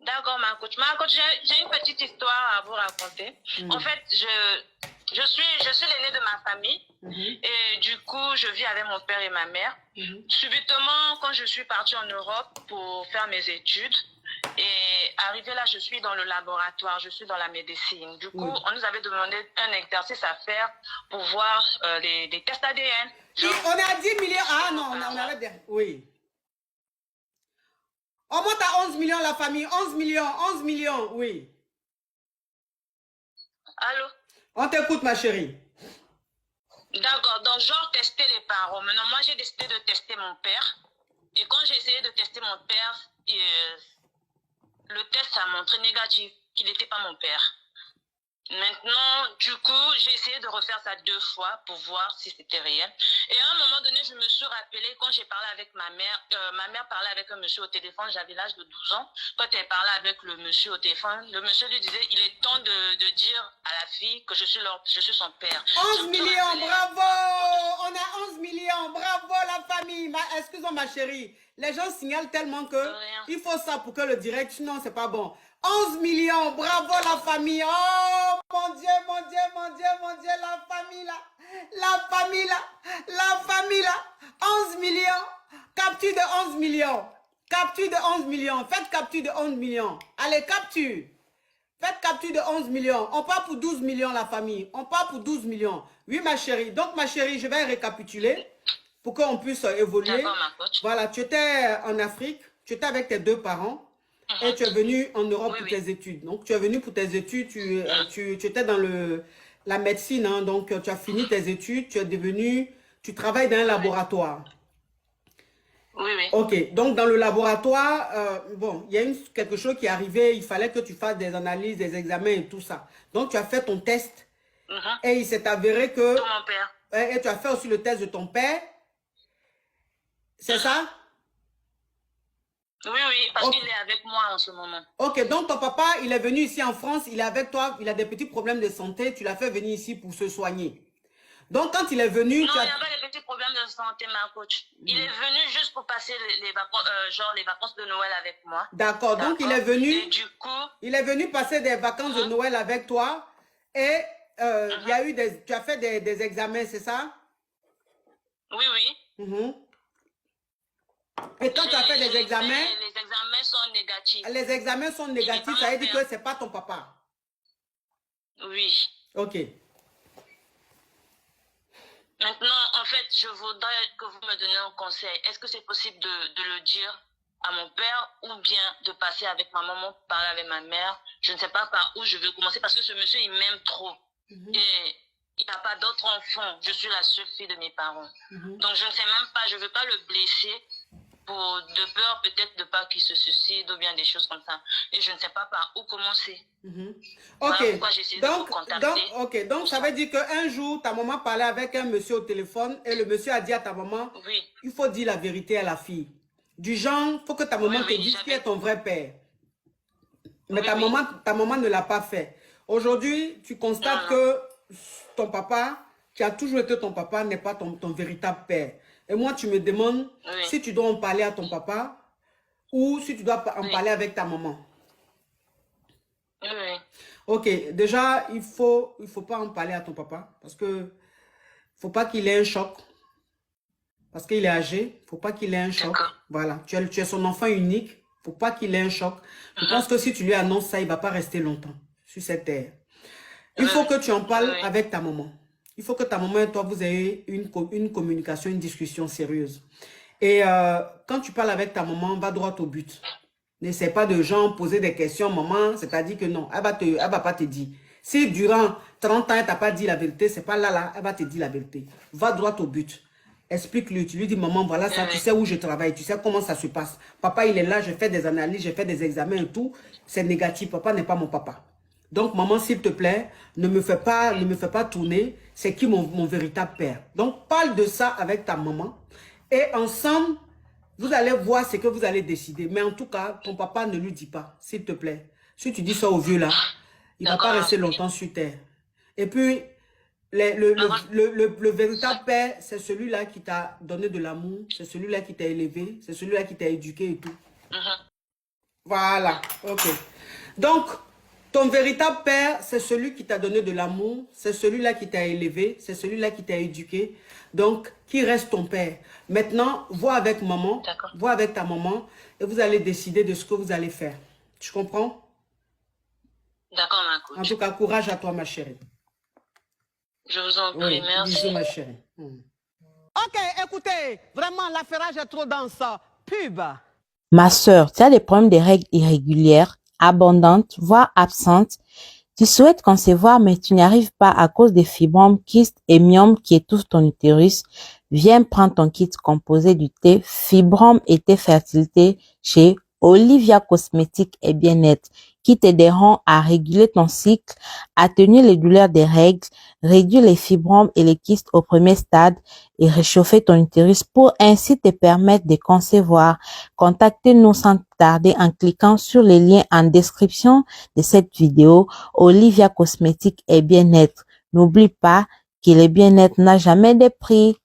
D'accord, ma coach. Ma coach, j'ai une petite histoire à vous raconter. En fait, je suis l'aînée de ma famille. Et du coup, je vis avec mon père et ma mère. Subitement, quand je suis partie en Europe pour faire mes études, et arrivée là, je suis dans le laboratoire, je suis dans la médecine. Du coup, on nous avait demandé un exercice à faire pour voir les tests ADN. On est à 10 millions. Ah non, on avait bien. Oui. On monte à 11 millions la famille. 11 millions, 11 millions, oui. Allô? On t'écoute, ma chérie. D'accord, donc genre tester les parents. Maintenant, moi j'ai décidé de tester mon père. Et quand j'ai essayé de tester mon père, le test a montré négatif, qu'il n'était pas mon père. Maintenant, du coup, j'ai essayé de refaire ça 2 fois pour voir si c'était réel. Et à un moment donné, je me suis rappelé quand j'ai parlé avec ma mère parlait avec un monsieur au téléphone, j'avais l'âge de 12 ans. Quand elle parlait avec le monsieur au téléphone, le monsieur lui disait, il est temps de dire à la fille que je suis son père. 11 millions, bravo! On a 11 millions, bravo la famille. Excuse-moi ma chérie, les gens signalent tellement que il faut ça pour que le direct, sinon c'est pas bon. 11 millions, bravo la famille. Oh mon Dieu, mon Dieu, mon Dieu, mon Dieu, la famille là. La famille là. La famille là. 11 millions. Capture de 11 millions. Capture de 11 millions. Faites capture de 11 millions. Allez, capture. Faites capture de 11 millions. On part pour 12 millions la famille. On part pour 12 millions. Oui ma chérie. Donc ma chérie, je vais récapituler pour qu'on puisse évoluer. Voilà, tu étais en Afrique. Tu étais avec tes 2 parents. Et tu es venu en Europe pour tes études. Donc, tu es venu pour tes études, tu étais dans la médecine, hein, donc tu as fini tes études, tu travailles dans un laboratoire. Oui, oui. Ok, donc dans le laboratoire, bon, il y a quelque chose qui est arrivé, il fallait que tu fasses des analyses, des examens et tout ça. Donc, tu as fait ton test et il s'est avéré que... Mon père. Et tu as fait aussi le test de ton père. C'est ça? Oui, oui, parce qu'il est avec moi en ce moment. Ok, donc ton papa, il est venu ici en France, il est avec toi, il a des petits problèmes de santé, tu l'as fait venir ici pour se soigner. Donc quand il est venu... Non, il n'y a pas de petits problèmes de santé, ma coach. Il est venu juste pour passer les vacances, genre les vacances de Noël avec moi. D'accord, donc il est venu... Et du coup... Il est venu passer des vacances de Noël avec toi et il y a eu tu as fait des examens, c'est ça? Oui, oui. Et quand tu as fait des examens... Les examens sont négatifs. Les examens sont négatifs, ça veut dire que ce n'est pas ton papa. Oui. Ok. Maintenant, en fait, je voudrais que vous me donniez un conseil. Est-ce que c'est possible de le dire à mon père ou bien de passer avec ma maman, parler avec ma mère? Je ne sais pas par où je veux commencer parce que ce monsieur, il m'aime trop. Et il n'a pas d'autres enfants. Je suis la seule fille de mes parents. Donc, je ne sais même pas, je ne veux pas le blesser de peur peut-être de pas qu'il se suicide ou bien des choses comme ça. Et je ne sais pas par où commencer. Ok, voilà donc ça veut dire qu'un jour, ta maman parlait avec un monsieur au téléphone et le monsieur a dit à ta maman, il faut dire la vérité à la fille. Du genre, il faut que ta maman te dise qui est ton vrai père. Mais ta maman ne l'a pas fait. Aujourd'hui, tu constates que ton papa, qui a toujours été ton papa, n'est pas ton véritable père. Et moi, tu me demandes si tu dois en parler à ton papa ou si tu dois en parler avec ta maman. Oui. Ok, déjà, il faut pas en parler à ton papa parce que faut pas qu'il ait un choc. Parce qu'il est âgé, faut pas qu'il ait un choc. Voilà, tu es son enfant unique, faut pas qu'il ait un choc. Je pense que si tu lui annonces ça, il va pas rester longtemps sur cette terre. Il faut que tu en parles avec ta maman. Il faut que ta maman et toi, vous ayez une communication, une discussion sérieuse. Et quand tu parles avec ta maman, va droit au but. N'essaie pas de genre poser des questions, maman, c'est-à-dire que non, elle va pas te dire. Si durant 30 ans, elle t'a pas dit la vérité, c'est pas là, elle va te dire la vérité. Va droit au but. Explique-lui, tu lui dis, maman, voilà ça, tu sais où je travaille, tu sais comment ça se passe. Papa, il est là, je fais des analyses, je fais des examens et tout. C'est négatif, papa n'est pas mon papa. Donc, maman, s'il te plaît, ne me fais pas tourner. C'est qui mon véritable père? Donc, parle de ça avec ta maman. Et ensemble, vous allez voir ce que vous allez décider. Mais en tout cas, ton papa ne lui dit pas, s'il te plaît. Si tu dis ça au vieux là, il ne va pas rester longtemps sur terre. Et puis, le véritable père, c'est celui-là qui t'a donné de l'amour, c'est celui-là qui t'a élevé, c'est celui-là qui t'a éduqué et tout. Voilà, ok. Donc, ton véritable père, c'est celui qui t'a donné de l'amour, c'est celui-là qui t'a élevé, c'est celui-là qui t'a éduqué. Donc, qui reste ton père? Maintenant, vois avec maman, vois avec ta maman, et vous allez décider de ce que vous allez faire. Tu comprends? D'accord, ma coach. En tout cas, courage à toi, ma chérie. Je vous en prie, merci. Bisous, ma chérie. Ok, écoutez, vraiment, l'affairage est trop dense. Pub. Ma sœur, tu as des problèmes de règles irrégulières, abondantes, voire absentes. Tu souhaites concevoir, mais tu n'y arrives pas à cause des fibromes, kystes et myomes qui étouffent ton utérus. Viens prendre ton kit composé du thé Fibromes et thé fertilité chez Olivia Cosmétiques et Bien-être, qui t'aideront à réguler ton cycle, atténuer les douleurs des règles, réduire les fibromes et les kystes au premier stade et réchauffer ton utérus pour ainsi te permettre de concevoir. Contactez-nous sans tarder en cliquant sur les liens en description de cette vidéo. Olivia Cosmétiques et Bien-être. N'oublie pas que le bien-être n'a jamais de prix.